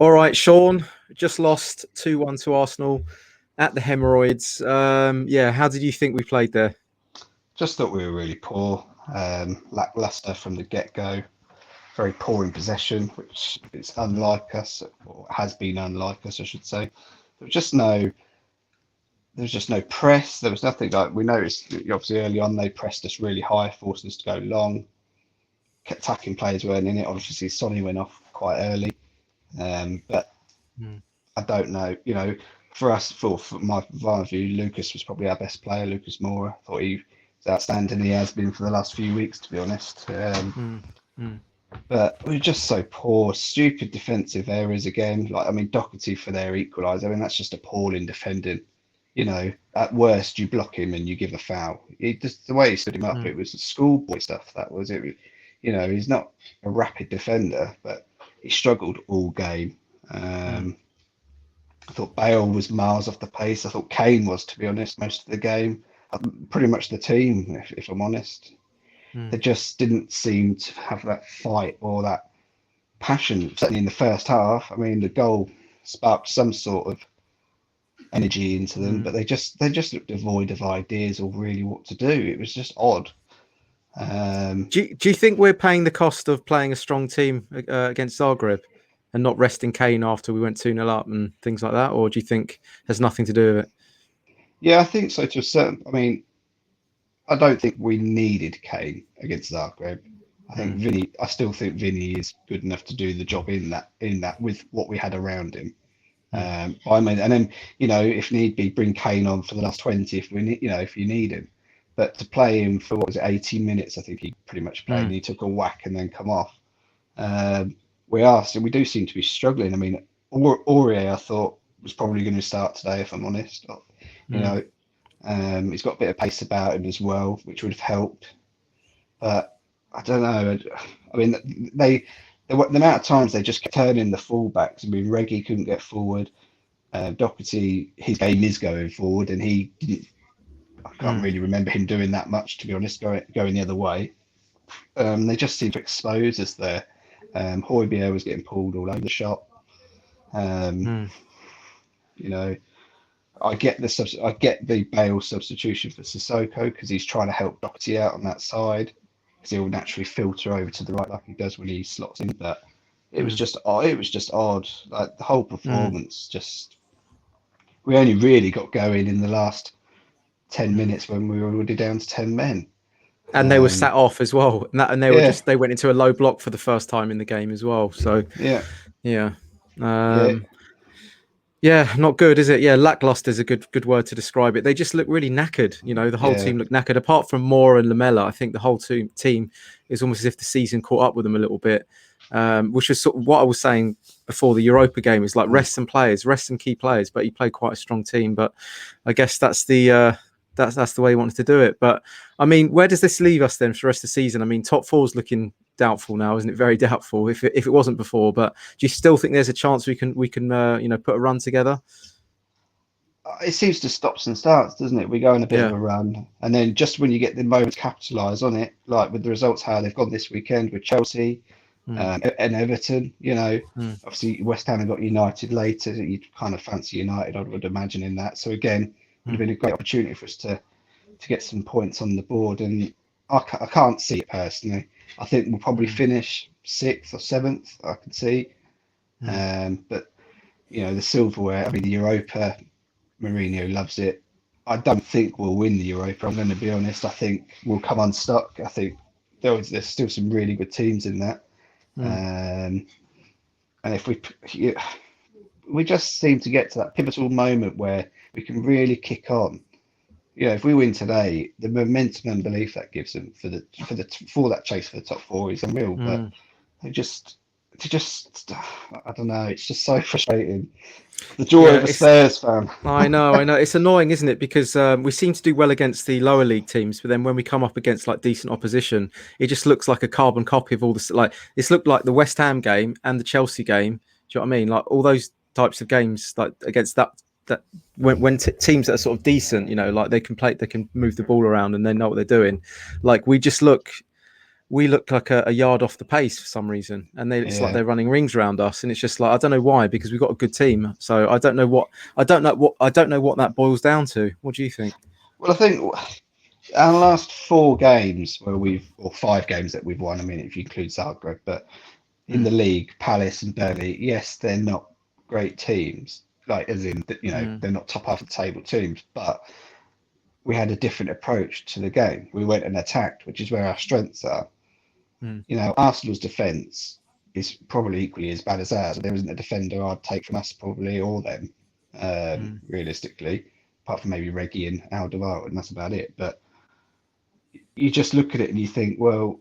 All right, Sean, just lost 2-1 to Arsenal at the Hemorrhoids. Yeah, how did you think we played there? Just thought we were really poor, lackluster from the get-go, very poor in possession, which is unlike us, or has been unlike us, I should say. There was just no, there was just no press. There was nothing like we noticed. Obviously, early on they pressed us really high, forced us to go long. Attacking players weren't in it. Obviously, Sonny went off quite early, but Mm. I don't know. For us, for my view, Lucas was probably our best player. Lucas Moura. I thought he was outstanding. He has been for the last few weeks, to be honest. Mm. Mm. But we're just so poor. Stupid defensive errors again. Like, I mean, Doherty for their equaliser. I mean, that's just appalling defending. At worst, you block him and you give a foul. Just the way he stood him up, Mm. it was schoolboy stuff. That was it. He's not a rapid defender, but he struggled all game. Mm. I thought Bale was miles off the pace. I thought Kane was, to be honest, most of the game. Pretty much the team, if I'm honest. They Mm. just didn't seem to have that fight or that passion, certainly in the first half. I mean, the goal sparked some sort of energy into them, but Mm. they just looked devoid of ideas or really what to do. It was just odd. Um, Do you think we're paying the cost of playing a strong team against Zagreb and not resting Kane after we went 2-0 up and things like that? Or do you think it has nothing to do with it? yeah, I think so to a certain. I mean, I don't think we needed Kane against Zagreb. Mm. I still think Vinny is good enough to do the job in that with what we had around him. Mm. I mean, and then if need be, bring Kane on for the last 20 if we need, if you need him. But to play him for what was it, 80 minutes, I think he pretty much played, and Mm. he took a whack and then come off. Um, we do seem to be struggling. I mean, Aurier, I thought was probably going to start today, if I'm honest. You Mm. know, he's got a bit of pace about him as well, which would have helped. But I don't know. I mean, the amount of times they just kept turning the fullbacks. I mean, Reggie couldn't get forward. Doherty, his game is going forward, and he didn't. I can't Mm. really remember him doing that much, to be honest, going the other way. They just seem to expose us there. Højbjerg was getting pulled all over the shop. Um, Mm. you know, I get the Bale substitution for Sissoko because he's trying to help Doherty out on that side because he'll naturally filter over to the right like he does when he slots in. But Mm. it was just odd. Like the whole Mm. performance, just we only really got going in the last 10 Mm. minutes when we were already down to 10 men. And they were sat off as well, and Yeah, they went into a low block for the first time in the game as well. So yeah, yeah, yeah. yeah, not good, is it? Yeah, lackluster is a good word to describe it. They just look really knackered. The whole Yeah, team looked knackered. Apart from Moore and Lamella, I think the whole team is almost as if the season caught up with them a little bit. Which was sort of what I was saying before the Europa game. Is like mm. rest some key players, but he played quite a strong team. But I guess that's that's the way he wanted to do it. But I mean, where does this leave us then for the rest of the season? I mean, top four's looking doubtful now, isn't it? Very doubtful if it wasn't before. But do you still think there's a chance we can put a run together? It seems to stops and starts, doesn't it? We go on a bit of Yeah. a run, and then just when you get the moment to capitalise on it, like with the results how they've gone this weekend with Chelsea Mm. and Everton, Mm. obviously West Ham have got United later. You'd kind of fancy United, I would imagine, in that. So again, would have Mm. been a great opportunity for us to get some points on the board, and I can't see it personally. I think we'll probably Mm. finish sixth or seventh. I can see, Mm. but the silverware. I mean, the Europa. Mourinho loves it. I don't think we'll win the Europa. I'm going to be honest. I think we'll come unstuck. I think there's still some really good teams in that. Mm. Um, and if we just seem to get to that pivotal moment where we can really kick on. If we win today, the momentum and belief that gives them for that chase for the top four is unreal. But Mm. they just, I don't know. It's just so frustrating. The joy Yeah, of a Spurs fan. I know. It's annoying, isn't it? Because we seem to do well against the lower league teams, but then when we come up against like decent opposition, it just looks like a carbon copy of all this. Like it's looked like the West Ham game and the Chelsea game. Do you know what I mean? Like all those types of games, like against that when teams that are sort of decent, like they can play, they can move the ball around and they know what they're doing. Like we just look we look like a yard off the pace for some reason, and it's like Yeah. they're running rings around us, and it's just like I don't know why, because we've got a good team. So I don't know what that boils down to. What do you think? Well, I think our last 4 games or 5 games that we've won, I mean, if you include Zagreb, but in Mm, the league, Palace and Burnley, yes, they're not great teams, like as in, mm, they're not top half of the table teams, but we had a different approach to the game. We went and attacked, which is where our strengths are. mm, Arsenal's defence is probably equally as bad as ours. There isn't a defender I'd take from us probably or them, mm, realistically, apart from maybe Reggie and Alderweireld, and that's about it. But you just look at it and you think, well,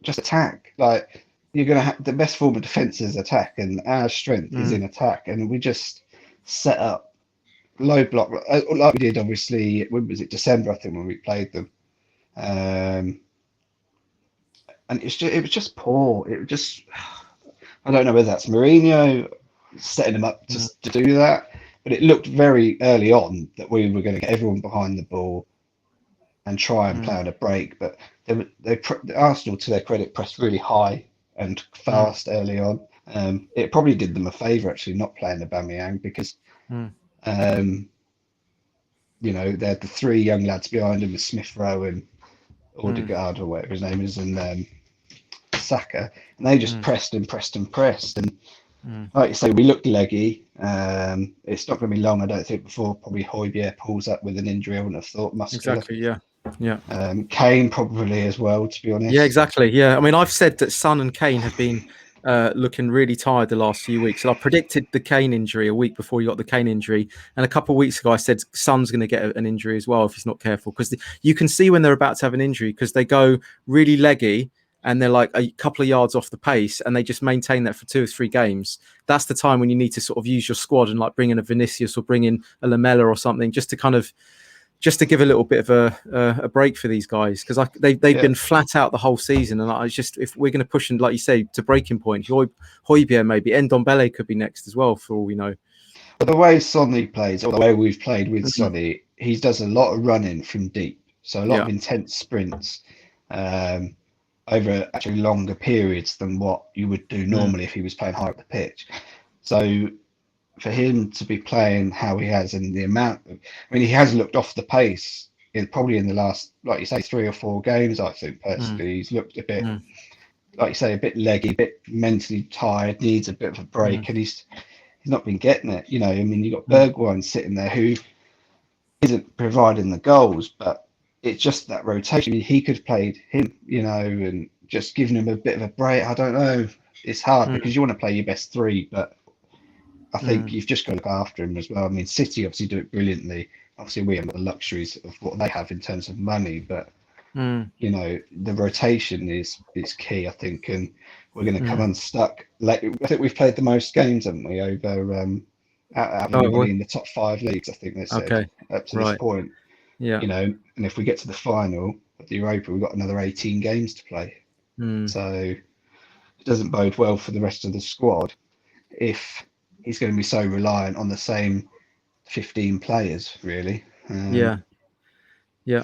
just attack. Like you're going to have the best form of defence is attack, and our strength is mm, in attack, and we just set up low block like we did. Obviously, when was it? December, I think, when we played them. Um, and it was just poor. It was just I don't know whether that's Mourinho setting him up mm, to do that, but it looked very early on that we were going to get everyone behind the ball and try and play mm, on a break. But Arsenal, to their credit, pressed really high and mm, fast early on. It probably did them a favour actually not playing Aubameyang because mm, um, they had the 3 young lads behind him with Smith Rowe and mm, Odegaard or whatever his name is, and Saka, and they just mm, pressed and pressed and pressed. And mm. like you say, we looked leggy. It's not going to be long, I don't think, before probably Højbjerg pulls up with an injury. I wouldn't have thought muscular. Exactly. Yeah. Yeah. Kane probably as well, to be Yeah, honest. exactly. Yeah, I mean, I've said that Son and Kane have been looking really tired the last few weeks, and I predicted the Kane injury a week before he got the Kane injury, and a couple of weeks ago I said Son's going to get an injury as well if he's not careful, because you can see when they're about to have an injury because they go really leggy and they're like a couple of yards off the pace, and they just maintain that for 2 or 3 games. That's the time when you need to sort of use your squad and like bring in a Vinicius or bring in a Lamella or something, just to give a little bit of a break for these guys, because they've Yeah. been flat out the whole season, and I just, if we're going to push and like you say to breaking point, Højbjerg maybe Ndombele could be next as well for all we know. But the way Sonny plays, or the way we've played with Mm, Sonny, he does a lot of running from deep. So a lot of yeah, intense sprints um, over actually longer periods than what you would do mm, normally if he was playing higher up the pitch. So for him to be playing how he has and the amount, he has looked off the pace probably in the last, like you say, 3 or 4 games. I think mm, personally, he's looked a bit, mm, like you say, a bit leggy, a bit mentally tired, needs a bit of a mm, break, and he's not been getting it. You got mm, Bergwijn sitting there who isn't providing the goals, but it's just that rotation. He could have played him, and just giving him a bit of a break. I don't know. It's hard mm, because you want to play your best 3, but I think mm, you've just got to look after him as well. I mean, City obviously do it brilliantly. Obviously, we have the luxuries of what they have in terms of money, but mm, the rotation is key, I think, and we're going to come mm. unstuck. Like I think we've played the most games, haven't we, over out of Oh, anybody in the top 5 leagues? I think they said okay, up to this right, point. yeah, And if we get to the final of the Europa, we've got another 18 games to play. mm, So it doesn't bode well for the rest of the squad if he's going to be so reliant on the same 15 players, really. yeah. Yeah.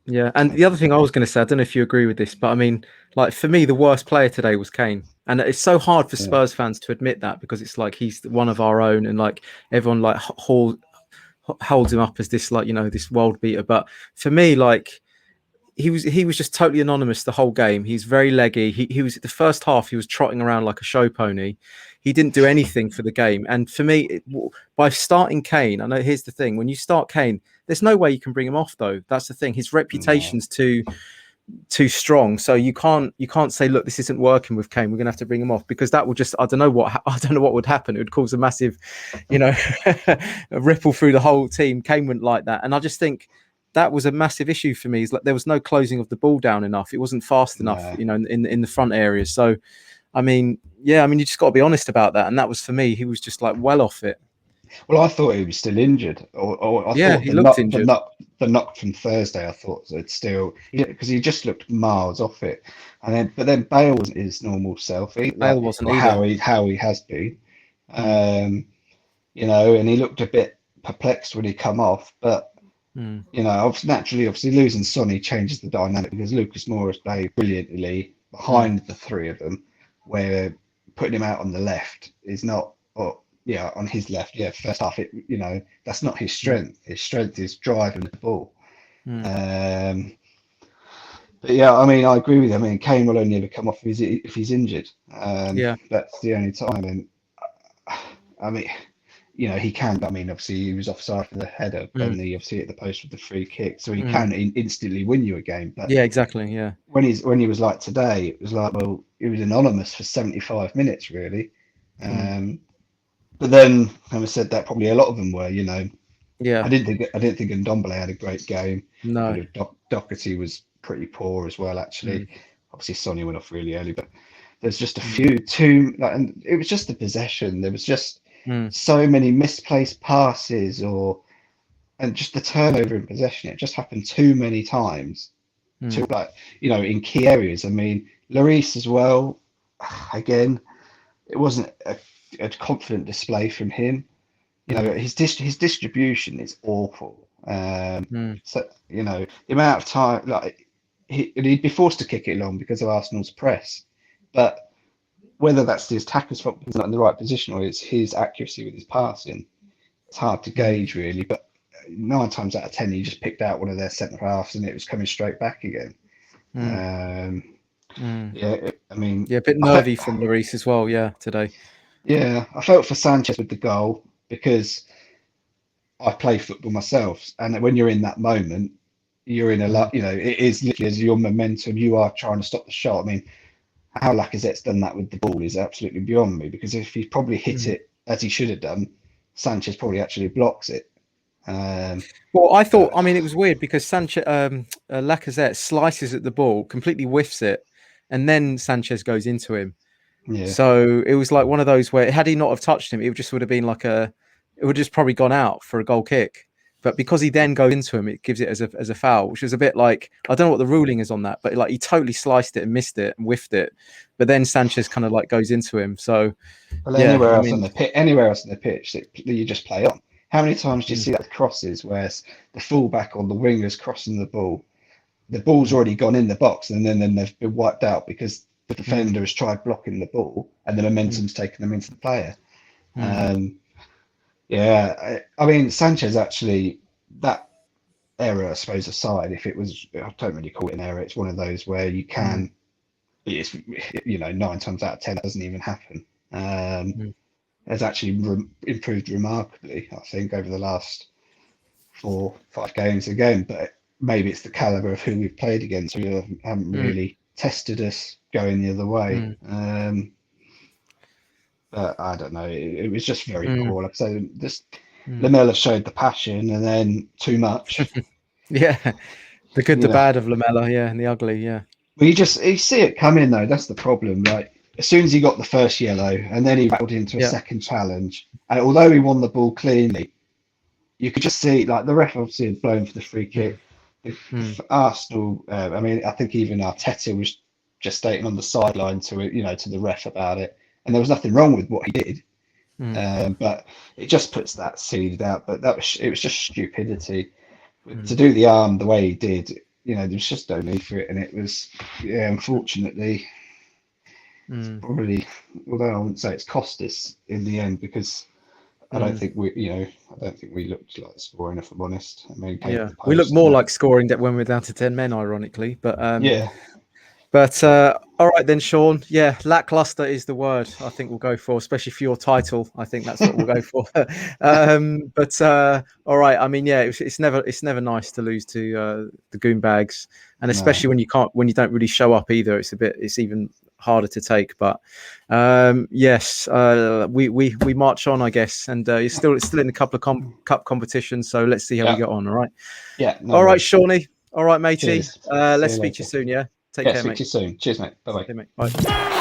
Yeah. And the other thing I was going to say, I don't know if you agree with this, but I mean, like for me, the worst player today was Kane. And it's so hard for Yeah, Spurs fans to admit that, because it's like he's one of our own, and like everyone like holds him up as this, like, this world beater. But for me, like, he was just totally anonymous the whole game. He's very leggy. He was, the first half he was trotting around like a show pony. He didn't do anything for the game. And for me, by starting Kane, I know, here's the thing: when you start Kane, there's no way you can bring him off though. That's the thing. His no, reputation's too strong. So you can't say, look, this isn't working with Kane, we're gonna have to bring him off, because that would just, I don't know what would happen. It would cause a massive, a ripple through the whole team. Kane wouldn't like that. And I just think that was a massive issue for me. Is like there was no closing of the ball down enough. It wasn't fast enough, no. in the front areas. So I mean, yeah, I mean, you just got to be honest about that. And that was, for me, he was just like well off it. Well, I thought he was still injured, or I Yeah, thought he looked injured. the knock from Thursday. I thought it's still, because he just looked miles off it, but then Bale wasn't his normal self, Bale like, wasn't or either. how he has been, Mm, and he looked a bit perplexed when he come off. But Mm. You know, obviously losing Sonny changes the dynamic because Lucas Moura played brilliantly Mm. behind the three of them, where putting him out on the left is not, or yeah, on his left, yeah, first half, that's not his Mm. strength. His strength is driving the ball. Mm. Um, but yeah, I mean, I agree with you. I mean, Kane will only ever come off if he's injured. Yeah. That's the only time. And I mean, he can. I mean, obviously, he was offside for the header, Mm. and he obviously hit the post with the free kick, so he Mm. can instantly win you a game. But Yeah, exactly. Yeah. when he was like today, it was like, well, he was anonymous for 75 minutes, really. Mm. But then, having said that, probably a lot of them were. Yeah. I didn't think Ndombele had a great game. No. Doherty was pretty poor as well, actually. Mm. Obviously, Sonny went off really early, but there's just a Mm. few too, like, and it was just the possession. There was just Mm. so many misplaced passes, and just the turnover in possession. It just happened too many times. Mm. To like, in key areas. I mean, Lloris as well. Again, it wasn't a confident display from him. Mm. His distribution is awful. Mm. So the amount of time, like he'd be forced to kick it long because of Arsenal's press, but whether that's his attacker's fault because he's not in the right position or it's his accuracy with his passing, it's hard to Mm. gauge really. But 9 times out of 10, he just picked out one of their centre halves and it was coming straight back again. Mm. Um, Mm. yeah, I mean, Yeah, a bit nervy from Lloris as well. Yeah, today. I felt for Sanchez with the goal because I play football myself, and when you're in that moment, you're in a Mm. lot. It is literally as your momentum. You are trying to stop the shot. I mean, how Lacazette's done that with the ball is absolutely beyond me. Because if he probably hit Mm. it as he should have done, Sanchez probably actually blocks it. Well, I thought, But I mean, it was weird because Sanchez, Lacazette slices at the ball, completely whiffs it, and then Sanchez goes into him. yeah, So it was like one of those where had he not have touched him, it just would have been like it would just probably gone out for a goal kick. But because he then goes into him, it gives it as a foul, which is a bit like, I don't know what the ruling is on that, but like he totally sliced it and missed it and whiffed it. But then Sanchez kind of like goes into him. So well, yeah, anywhere I else on mean, the pitch, that you just play on. How many times do you mm, see that with crosses where the fullback or the winger's crossing the ball's mm, already gone in the box, and then they've been wiped out because the mm, defender has tried blocking the ball, and the mm, momentum's taken them into the player. mm, Um, yeah, I mean Sanchez actually that error, I suppose, aside, if it was, I don't really call it an error. It's one of those where you mm, can, it's 9 times out of 10 that doesn't even happen. mm. Has actually improved remarkably, I think, over the last 4, 5 games again, but maybe it's the caliber of who we've played against. We haven't Mm, really tested us going the other way. mm, But I don't know. It was just very mm, poor. Like I said, this mm. Lamella showed the passion and then too much. Yeah, the good, You the know, bad of Lamella, yeah, and the ugly, yeah. well, you see it coming though. That's the problem. Like as soon as he got the first yellow, and then he rattled into a Yeah. second challenge, and although he won the ball cleanly, you could just see like the ref obviously had blown for the free Mm, kick. If mm, Arsenal, I mean, I think even Arteta was just stating on the sideline to it, to the ref about it, and there was nothing wrong with what he did. mm, But it just puts that seed out. But it was just stupidity to mm, do the arm the way he did. There's just no need for it, and it was, yeah, unfortunately, mm, probably. Although I wouldn't say it's cost us in the end because mm. I don't think we looked like scoring, if I'm honest. I mean, came at Yeah, the we look post more and that. like scoring that when we're down to 10 men, ironically. Yeah, But all right then, Sean. Yeah, lackluster is the word I think we'll go for, especially for your title. I think that's what we'll go for. But all right. I mean, yeah, it's never nice to lose to the Goonbags, and no, especially when you don't really show up either. It's even harder to take. But yes, we march on, I guess, and it's still in a couple of cup competitions. So let's see how we yeah, get on. All right. yeah, no All right, worries. Shawnee. All right, matey. Cheers. See Let's you speak to you later. soon. Yeah. Take Yeah, care, speak mate. to you soon. Cheers, mate. Bye bye. Okay, mate. Bye.